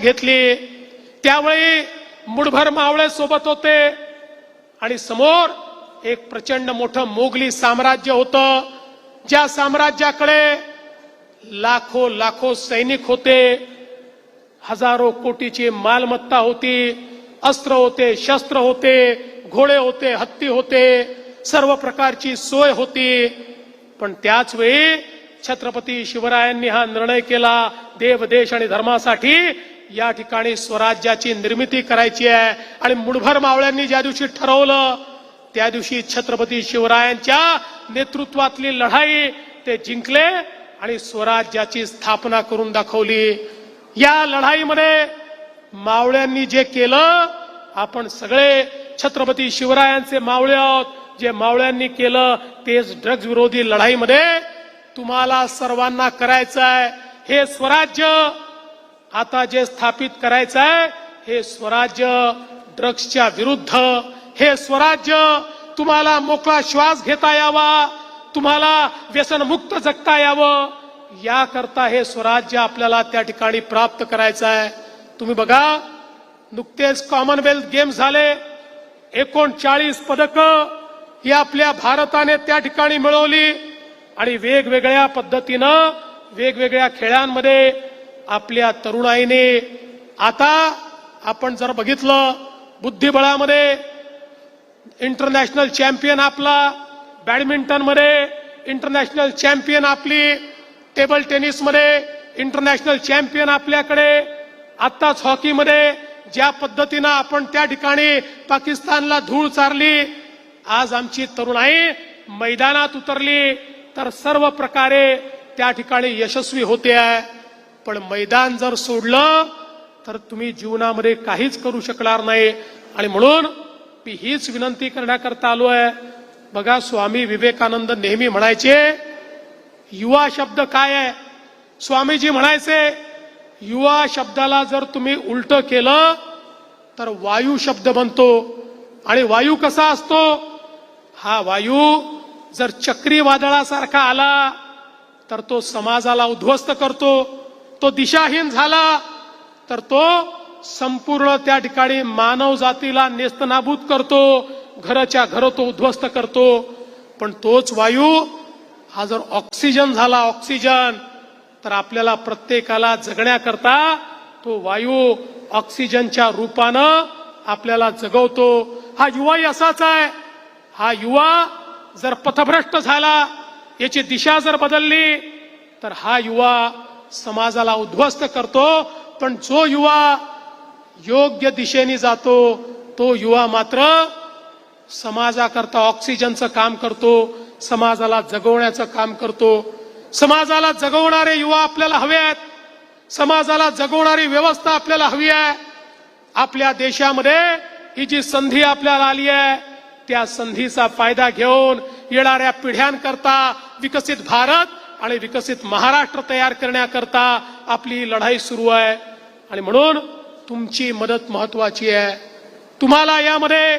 घेतली त्यावेळी मुठभर मावळे सोबत होते आणि समोर एक प्रचंड मोठं मोगली साम्राज्य होतं, ज्या साम्राज्याकडे लाखो लाखो सैनिक होते, हजारो कोटीची मालमत्ता होती, अस्त्र होते, शस्त्र होते, घोडे होते, हत्ती होते, सर्व प्रकारची सोय होती. पण त्याच वेळी छत्रपती शिवरायांनी हा निर्णय केला, देव देश आणि धर्मासाठी या ठिकाणी स्वराज्याची निर्मिती करायची आहे. आणि मुठभर मावळ्यांनी ज्या दिवशी ठरवलं त्या दिवशी छत्रपती शिवरायांच्या नेतृत्वातली लढाई ते जिंकले आणि स्वराज्याची स्थापना करून दाखवली. या लढाईमध्ये मावळ्यांनी जे केलं, आपण सगळे छत्रपती शिवरायांचे मावळे आहोत, जे मावळ्यांनी केलं तेच ड्रग्ज विरोधी लढाईमध्ये तुम्हाला सर्वांना करायचं आहे. हे स्वराज्य आता जे स्थापित करायचं आहे, हे स्वराज्य ड्रग्सच्या विरुद्ध, हे स्वराज्य तुम्हाला मोकळा श्वास घेता यावा, तुम्हाला व्यसनमुक्त जगता यावं, याकरता हे स्वराज्य आपल्याला त्या ठिकाणी प्राप्त करायचं आहे. तुम्ही बघा, नुकतेच कॉमनवेल्थ गेम्स झाले, 39 पदकं ही आपल्या भारताने त्या ठिकाणी मिळवली आणि वेगवेगळ्या पद्धतीनं वेगवेगळ्या खेळांमध्ये आपल्या तरुणाईने, आता आपण जर बघितलं बुद्धिबळामध्ये इंटरनॅशनल चॅम्पियन आपला, बॅडमिंटन मध्ये इंटरनॅशनल चॅम्पियन आपली, टेबल टेनिस मध्ये इंटरनॅशनल चॅम्पियन आपल्याकडे, आत्ताच हॉकीमध्ये ज्या पद्धतीनं आपण त्या ठिकाणी पाकिस्तानला धूळ चारली, आज आमची तरुणाई मैदानात उतरली तर सर्व प्रकारे त्या ठिकाणी यशस्वी होते आहे. पण मैदान जर सोडलं तर तुम्ही जीवनामध्ये काहीच करू शकणार नाही. आणि म्हणून मी हीच विनंती करण्याकरता आलो आहे. बघा, स्वामी विवेकानंद नेहमी म्हणायचे, युवा शब्द काय आहे. स्वामीजी म्हणायचे, युवा शब्दाला जर तुम्ही उलट केलं तर वायू शब्द बनतो. आणि वायू कसा असतो, हा वायू जर चक्रीवादळासारखा आला तर तो समाजाला उद्ध्वस्त करतो, तो दिशाहीन झाला तर तो संपूर्ण त्या ठिकाणी मानव जातीला नेस्तनाबूत करतो, घराच्या घर तो उद्ध्वस्त करतो. पण तोच वायू हा जर ऑक्सिजन झाला, ऑक्सिजन, तर आपल्याला प्रत्येकाला जगण्याकरता तो वायू ऑक्सिजनच्या रूपानं आपल्याला जगवतो. हा युवाही असाच आहे. हा युवा जर पथभ्रष्ट झाला, याची दिशा जर बदलली तर हा युवा समाजाला उद्ध्वस्त करतो. पण जो युवा योग्य दिशेने जातो तो युवा मात्र समाजाकरता ऑक्सिजनचं काम करतो, समाजाला जगवण्याचं काम करतो. समाजाला जगवणारे युवा आपल्याला हवे आहेत, समाजाला जगवणारी व्यवस्था आपल्याला हवी आहे. आपल्या देशामध्ये ही जी संधी आपल्याला आली आहे, त्या संधीचा फायदा घेऊन येणाऱ्या पिढ्यांकरता विकसित भारत आणि विकसित महाराष्ट्र तयार करण्याकरता आपली लढाई सुरू आहे. आणि म्हणून तुमची मदत महत्वाची आहे. तुम्हाला यामध्ये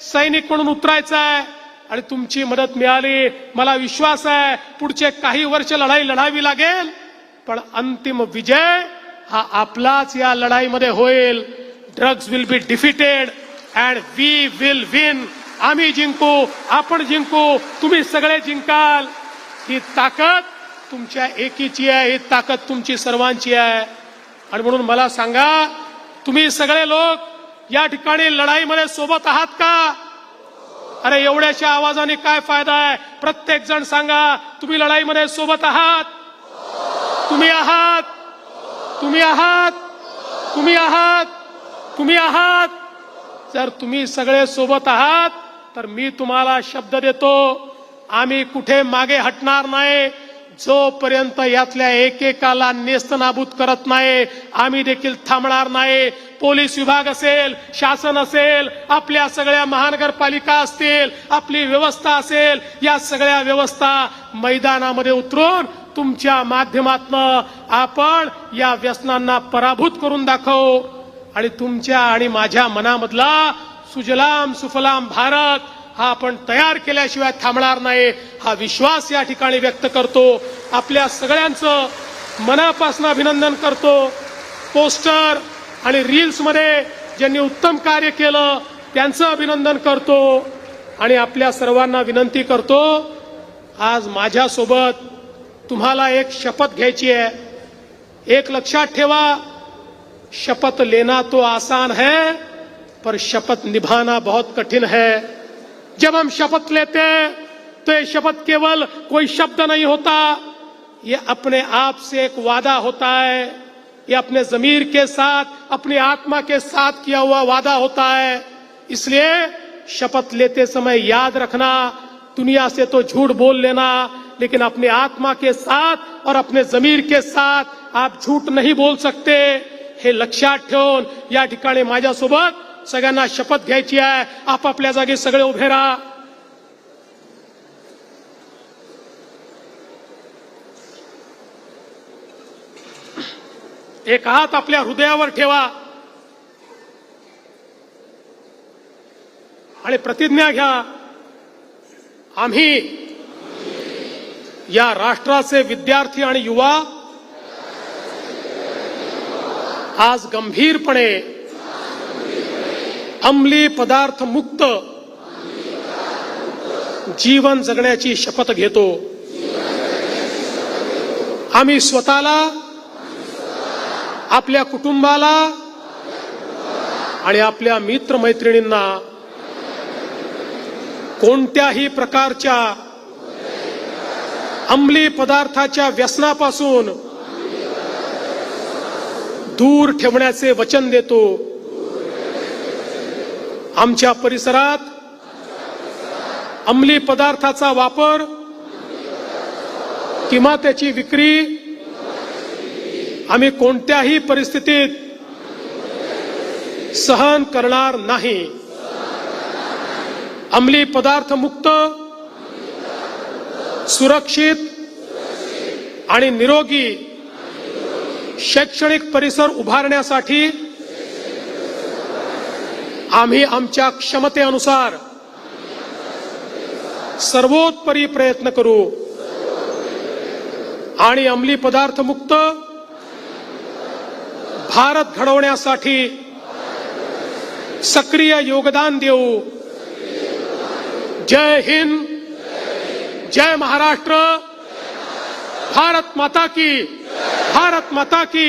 सैनिक म्हणून उतरायचं आहे आणि तुमची मदत मिळाली, मला विश्वास आहे पुढचे काही वर्ष लढाई लढावी लागेल, पण अंतिम विजय हा आपलाच या लढाईमध्ये होईल. Drugs will be defeated and we will win. आम्ही जिंकू, आपण जिंकू, तुम्ही सगळे जिंकाल. ही ताकद तुमच्या एकीची आहे, ही ताकद तुमची सर्वांची आहे. आणि म्हणून मला सांगा, तुम्ही सगळे लोक या ठिकाणी लढाईमध्ये सोबत आहात का? अरे एवढ्याशा आवाजाने काय फायदा आहे? प्रत्येक जण सांगा, तुम्ही लढाईमध्ये सोबत आहात? तुम्ही आहात, तुम्ही आहात, तुम्ही आहात, तुम्ही आहात. जर तुम्ही सगळे सोबत आहात तर मी तुम्हाला शब्द देतो, आम्ही कुठे मागे हटणार नाही. जोपर्यंत यातल्या एकेकाला नेस्तनाबूत करत नाही, आम्ही देखील थांबणार नाही. पोलीस विभाग असेल, शासन असेल, आपल्या सगळ्या महानगरपालिका असतील, आपली व्यवस्था असेल, या सगळ्या व्यवस्था मैदानामध्ये उतरून तुमच्या माध्यमातून आपण या व्यसनांना पराभूत करून दाखवू. आणि तुमच्या आणि माझ्या मनामधला सुजलाम सुफलाम भारत हा आपण तयार केल्याशिवाय थांबणार नाही, हा विश्वास या ठिकाणी व्यक्त करतो. आपल्या सगळ्यांचं मनापासून अभिनंदन करतो. पोस्टर आणि रील्समध्ये ज्यांनी उत्तम कार्य केलं त्यांचं अभिनंदन करतो आणि आपल्या सर्वांना विनंती करतो, आज माझ्यासोबत तुम्हाला एक शपथ घ्यायची आहे. एक लक्षात ठेवा, शपथ लेना तो आसान है पर शपथ निभाना बहुत कठिन है. जब हम शपथ लेते हैं तो ये शपथ केवल कोई शब्द नहीं होता, ये अपने आप से एक वादा होता है. ये अपने ज़मीर के साथ, अपनी आत्मा के साथ किया हुआ वादा होता है. इसलिए शपथ लेते समय याद रखना, दुनिया से तो झूठ बोल लेना, लेकिन अपने आत्मा के साथ और अपने ज़मीर के साथ आप झूठ नहीं बोल सकते. हे लक्षात ठेवून या ठिकाणी माझ्यासोबत सगळ्यांना शपथ घ्यायची आहे. आपापल्या जागी सगळे उभे राहा. एक हात आपल्या हृदयावर ठेवा आणि प्रतिज्ञा घ्या, आम्ही या राष्ट्राचे विद्यार्थी आणि युवा आज गंभीरपणे अंमली पदार्थ मुक्त जीवन जगण्याची शपथ घेतो. आम्ही स्वतःला, आपल्या कुटुंबाला आणि आपल्या मित्रमैत्रिणींना कोणत्याही प्रकारच्या अंमली पदार्थाच्या व्यसनापासून दूर ठेवण्याचे वचन देतो. आमच्या परिसरात अंमली पदार्थाचा वापर किंवा त्याची विक्री आम्ही कोणत्याही परिस्थितीत सहन करणार नाही. अंमली पदार्थ मुक्त, सुरक्षित आणि निरोगी शैक्षणिक परिसर उभारण्यासाठी आम्ही आमच्या क्षमतेनुसार सर्वोत्तरी प्रयत्न करू आणि अंमली पदार्थ मुक्त भारत घडवण्यासाठी सक्रिय योगदान देऊ. जय हिंद, जय महाराष्ट्र, भारत माता की, भारत माता की.